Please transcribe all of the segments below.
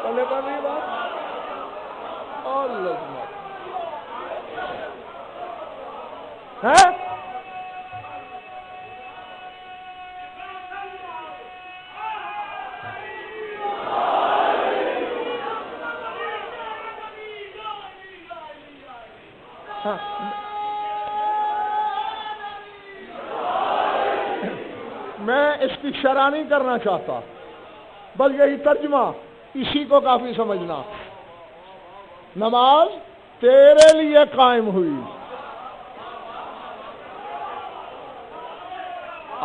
پہلے کر رہی بات ہے میں اس کی شرح نہیں کرنا چاہتا، بس یہی ترجمہ، اسی کو کافی سمجھنا۔ نماز تیرے لیے قائم ہوئی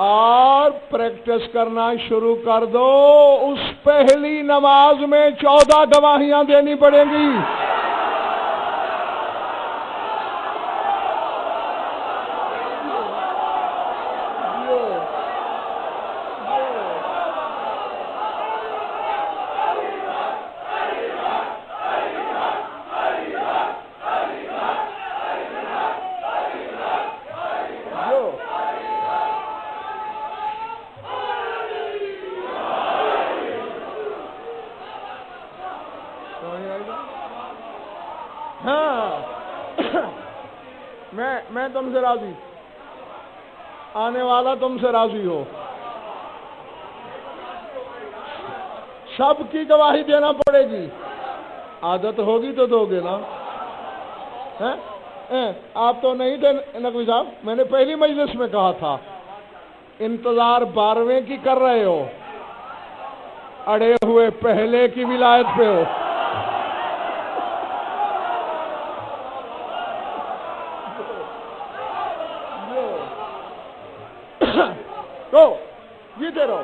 اور پریکٹس کرنا شروع کر دو، اس پہلی نماز میں 14 گواہیاں دینی پڑیں گی۔ میں تم سے راضی، آنے والا تم سے راضی ہو، سب کی گواہی دینا پڑے گی، عادت ہوگی تو دو گے نا۔ آپ تو نہیں تھے نقوی صاحب، میں نے پہلی مجلس میں کہا تھا انتظار 12ویں کی کر رہے ہو، اڑے ہوئے پہلے کی ولایت پہ ہو۔ تو جیتے رہو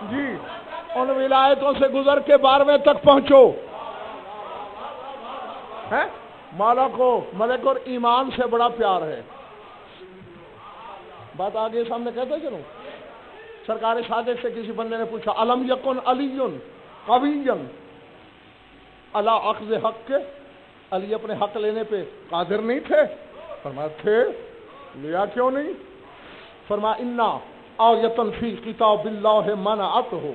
جی، ان ولایتوں سے گزر کے 12ویں تک پہنچو۔ مولا کو ملک اور ایمان سے بڑا پیار ہے۔ بات آگے سامنے کہتے چلو، سرکار صادق سے کسی بندے نے پوچھا الم یکن علی قوی علی اخذ حق کے، علی اپنے حق لینے پہ قادر نہیں تھے؟ فرمایا تھے، لیا کیوں نہیں؟ فرمایا انا آیتن فی کتاب اللہ منعت ہو،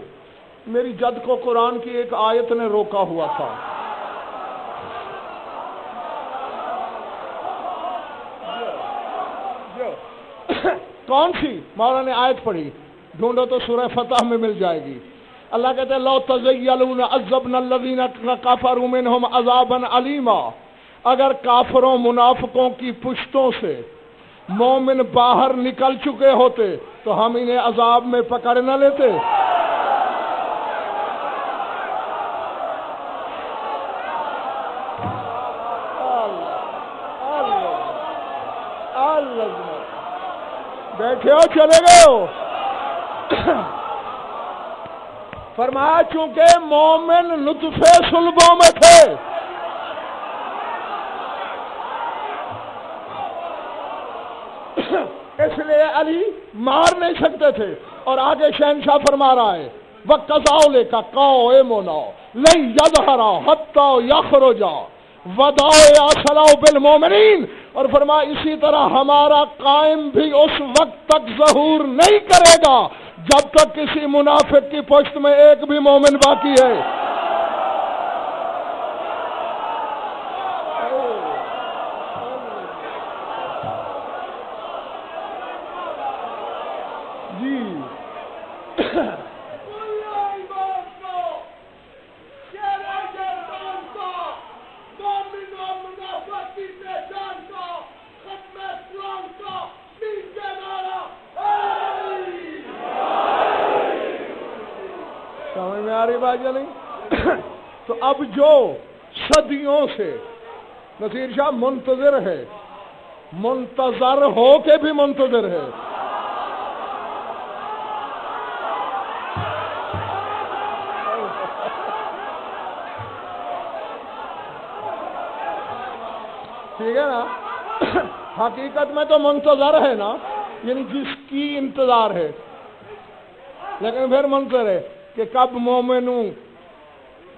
میری جد کو قرآن کی ایک آیت نے روکا ہوا تھا۔ کون سی؟ مولا نے آیت پڑھی، ڈھونڈو تو سورہ فتح میں مل جائے گی۔ اللہ کہتے ہیں لو تزیلون عذبنا الذین کفروا منہم عذابا علیما، اگر کافروں منافقوں کی پشتوں سے مومن باہر نکل چکے ہوتے تو ہم انہیں عذاب میں پکڑ نہ لیتے۔ بیٹھے ہو چلے گئے ہو؟ فرمایا چونکہ مومن نطفے صلبوں میں تھے، اس لیے علی مار نہیں سکتے تھے۔ اور آگے شہنشاہ فرما رہا ہے وَكَذَلِكَ قَائِمُنَا لَن يَظْهَرَ حَتَّى يَخْرُجَ وَدَاعِيَ صَلَاحُ بِالْمُؤْمِنِينَ، اور فرمایا اسی طرح ہمارا قائم بھی اس وقت تک ظہور نہیں کرے گا جب تک کسی منافق کی پشت میں ایک بھی مومن باقی ہے۔ تو اب جو صدیوں سے نصیر شاہ منتظر ہے، منتظر ہو کے بھی منتظر ہے، ٹھیک ہے نا؟ حقیقت میں تو منتظر ہے نا، یعنی جس کی انتظار ہے، لیکن پھر منتظر ہے کہ کب مومنوں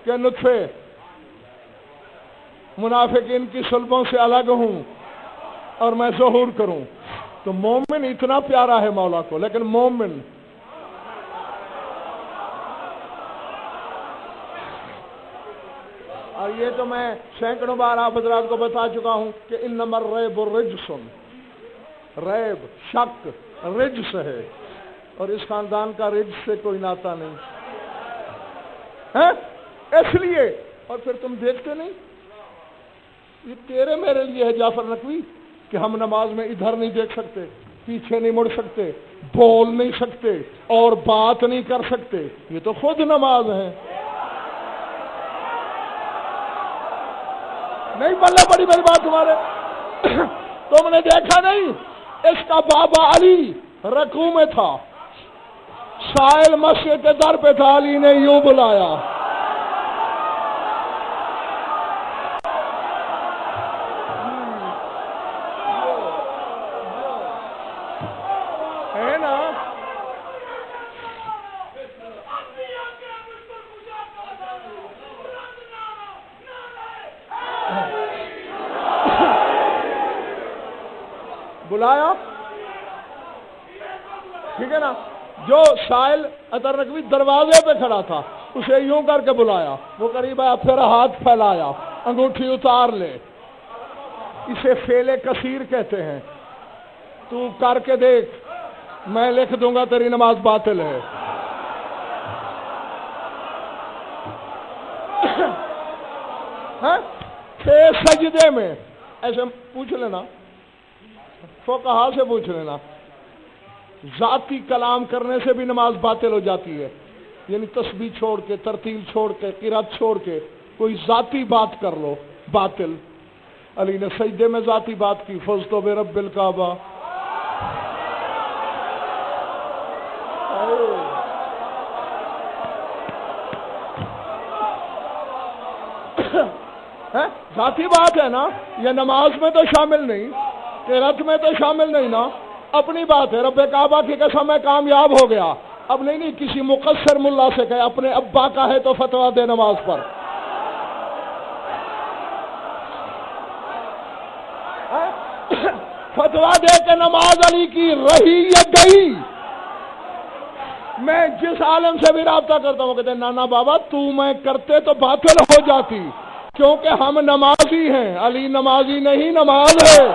کے نطفے منافقین کی صلبوں سے الگ ہوں اور میں ظہور کروں۔ تو مومن اتنا پیارا ہے مولا کو، لیکن مومن اور یہ تو میں سینکڑوں بار آپ حضرات کو بتا چکا ہوں کہ انما الریب رجس، ریب شک رجس ہے، اور اس خاندان کا رجس سے کوئی ناتا نہیں ہے، اس لیے۔ اور پھر تم دیکھتے نہیں، یہ تیرے میرے لیے ہے جعفر نقوی کہ ہم نماز میں ادھر نہیں دیکھ سکتے، پیچھے نہیں مڑ سکتے، بول نہیں سکتے اور بات نہیں کر سکتے، یہ تو خود نماز ہے۔ نہیں بلے بڑی بڑی بات تمہارے تم نے دیکھا نہیں، اس کا بابا علی رکوع میں تھا، سائل مسجد کے در پہ تھا، علی نے یوں بلایا، ہے نا؟ بلایا، ٹھیک ہے نا؟ جو سائل اطہر نقوی دروازے پہ کھڑا تھا، اسے یوں کر کے بلایا، وہ قریب آیا، پھر ہاتھ پھیلایا، انگوٹھی اتار لے، اسے فعل کثیر کہتے ہیں، تو کر کے دیکھ، میں لکھ دوں گا تیری نماز باطل ہے۔ سجدے میں ایسے پوچھ لینا، فقہا سے پوچھ لینا، ذاتی کلام کرنے سے بھی نماز باطل ہو جاتی ہے، یعنی تسبیح چھوڑ کے، ترتیل چھوڑ کے، قرات چھوڑ کے کوئی ذاتی بات کر لو، باطل۔ علی نے سجدے میں ذاتی بات کی، فزت برب الکعبہ، ذاتی بات ہے نا، یہ نماز میں تو شامل نہیں، قرات میں تو شامل نہیں نا، اپنی بات ہے۔ رب کعبہ کی قسم میں کامیاب ہو گیا، اب نہیں کسی مقصر ملا سے کہے، اپنے ابا کا ہے تو فتویٰ دے نماز پر۔ فتویٰ دے کہ نماز علی کی رہی یا گئی۔ میں جس عالم سے بھی رابطہ کرتا ہوں کہتے ہیں نانا بابا تو میں کرتے تو باطل ہو جاتی، کیونکہ ہم نمازی ہیں، علی نمازی نہیں، نماز ہے۔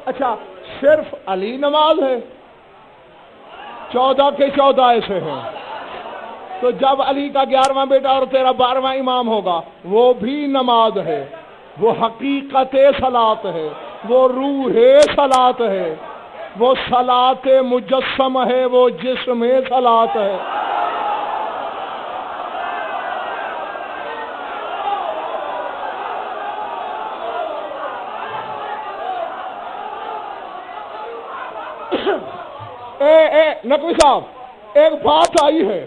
اچھا صرف علی نماز ہے؟ 14 کے 14 ایسے ہیں، تو جب علی کا 11واں بیٹا اور تیرا 12واں امام ہوگا، وہ بھی نماز ہے، وہ حقیقت صلاۃ ہے، وہ روح صلاۃ ہے، وہ صلاۃ مجسم ہے، وہ جسم صلاۃ ہے۔ نقوی صاحب ایک بات آئی ہے،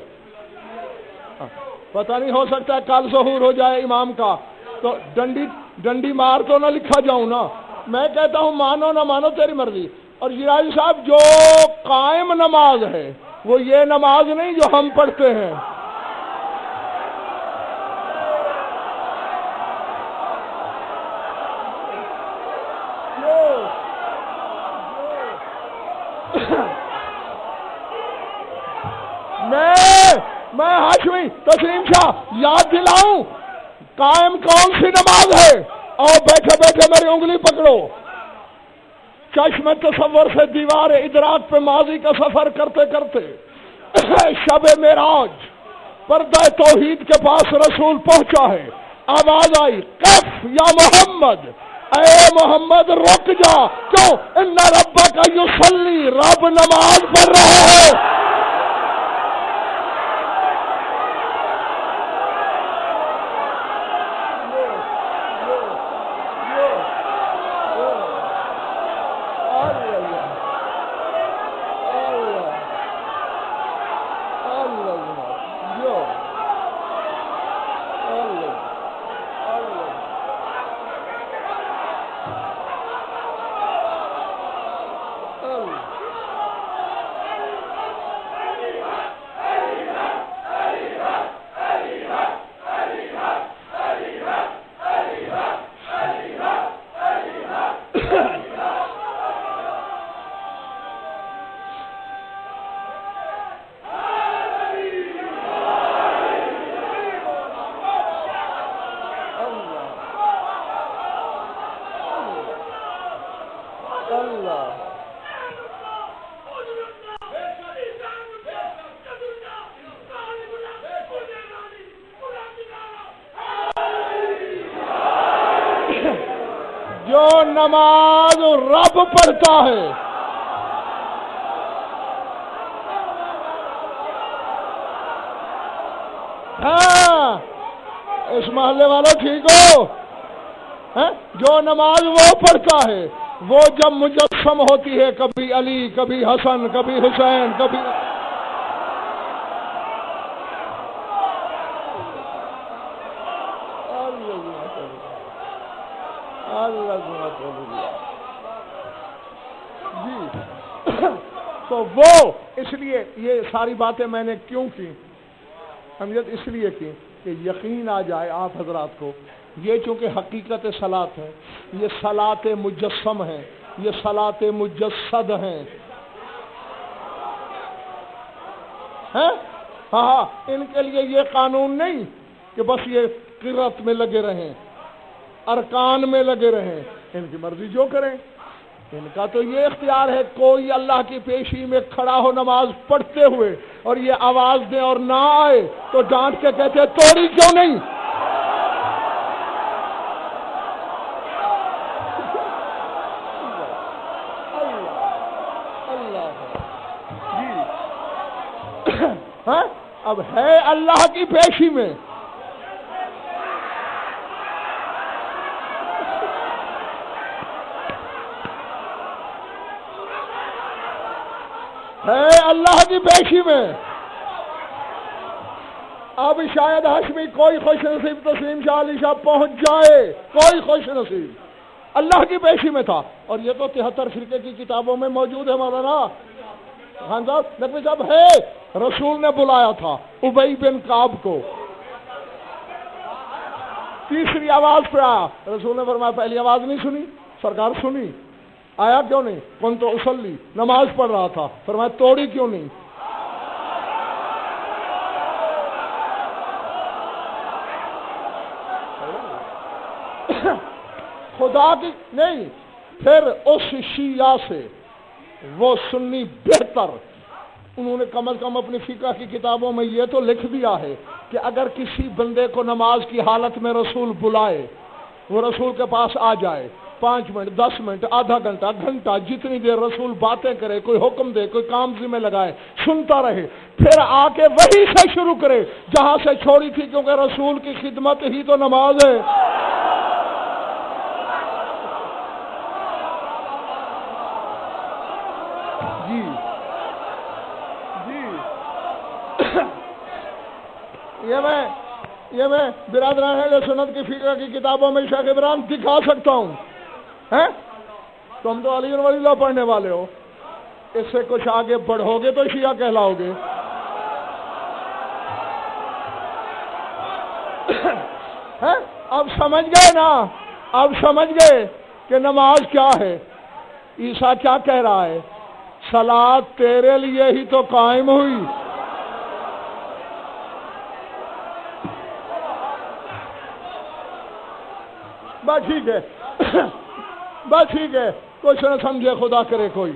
پتہ نہیں ہو سکتا ہے کل ظہور ہو جائے امام کا، تو ڈنڈی مار تو نہ لکھا جاؤں نا، میں کہتا ہوں مانو نہ مانو تیری مرضی۔ اور جراجی صاحب جو قائم نماز ہے وہ یہ نماز نہیں جو ہم پڑھتے ہیں۔ میں ہاشمی تسلیم شاہ یاد دلاؤں قائم کون سی نماز ہے، اور بیٹھے بیٹھے میری انگلی پکڑو، چشم تصور سے دیوار ادراک پہ ماضی کا سفر کرتے کرتے شب معراج پردہ توحید کے پاس رسول پہنچا ہے، آواز آئی قف یا محمد، اے محمد رک جا، کیوں؟ ان ربک یصلی، رب نماز پڑھ رہا ہے۔ جو نماز رب پڑھتا ہے، ہاں اس محلے والوں ٹھیک ہو؟ جو نماز وہ پڑھتا ہے وہ جب مجسم ہوتی ہے، کبھی علی، کبھی حسن، کبھی حسین، کبھی جی تو وہ اس لیے یہ ساری باتیں میں نے کیوں کی، اہمیت اس لیے کی کہ یقین آ جائے آپ حضرات کو، یہ چونکہ حقیقت صلاۃ ہے، یہ صلاۃ مجسم ہے، یہ صلاۃ مجسد ہیں، ہاں ان کے لیے یہ قانون نہیں کہ بس یہ قرت میں لگے رہیں، ارکان میں لگے رہیں، ان کی مرضی جو کریں، ان کا تو یہ اختیار ہے کوئی اللہ کی پیشی میں کھڑا ہو نماز پڑھتے ہوئے اور یہ آواز دے اور نہ آئے تو ڈانٹ کے کہتے توڑی کیوں نہیں؟ ہاں اب ہے اللہ کی پیشی میں، ہے اللہ کی پیشی میں، اب شاید ہاشمی کوئی خوش نصیب تسلیم شاہ علی شاہ پہنچ جائے، کوئی خوش نصیب اللہ کی پیشی میں تھا، اور یہ تو 73 فرقے کی کتابوں میں موجود ہے مولانا خان صاحب نقوی صاحب، ہے رسول نے بلایا تھا ابی بن کعب کو، تیسری آواز پہ آیا، رسول نے فرمایا پہلی آواز نہیں سنی؟ سرکار سنی، آیا کیوں نہیں؟ کون تو اصلی نماز پڑھ رہا تھا، فرمایا توڑی کیوں نہیں؟ خدا کی نہیں، پھر اس شیعہ سے وہ سنی بہتر، انہوں نے کم از کم اپنی فقہ کی کتابوں میں یہ تو لکھ دیا ہے کہ اگر کسی بندے کو نماز کی حالت میں رسول بلائے، وہ رسول کے پاس آ جائے، 5 منٹ 10 منٹ آدھا گھنٹہ گھنٹہ جتنی دیر رسول باتیں کرے، کوئی حکم دے، کوئی کام ذمہ لگائے، سنتا رہے، پھر آ کے وہی سے شروع کرے جہاں سے چھوڑی تھی، کیونکہ رسول کی خدمت ہی تو نماز ہے۔ جی یہ میں برادران اہل سنت کی فقہ کی کتابوں میں شیخ عبران دکھا سکتا ہوں، ہیں تم تو علی ولی اللہ پڑھنے والے ہو، اس سے کچھ آگے بڑھو گے تو شیعہ کہلاؤ گے، اب سمجھ گئے نا، اب سمجھ گئے کہ نماز کیا ہے، عیسیٰ کیا کہہ رہا ہے، صلاۃ تیرے لیے ہی تو قائم ہوئی، بس ٹھیک ہے، بس ٹھیک ہے، کچھ نہ سمجھے خدا کرے کوئی،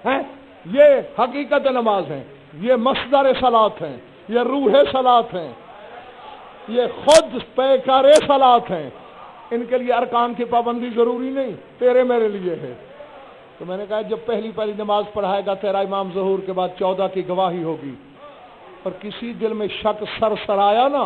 ہیں یہ حقیقت نماز ہیں، یہ مصدر صلاۃ ہیں، یہ روح صلاۃ ہیں، یہ خود پیکر صلاۃ ہیں، ان کے لیے ارکان کی پابندی ضروری نہیں، تیرے میرے لیے ہے۔ تو میں نے کہا جب پہلی نماز پڑھائے گا تیرا امام ظہور کے بعد 14 کی گواہی ہوگی، اور کسی دل میں شک سر آیا نا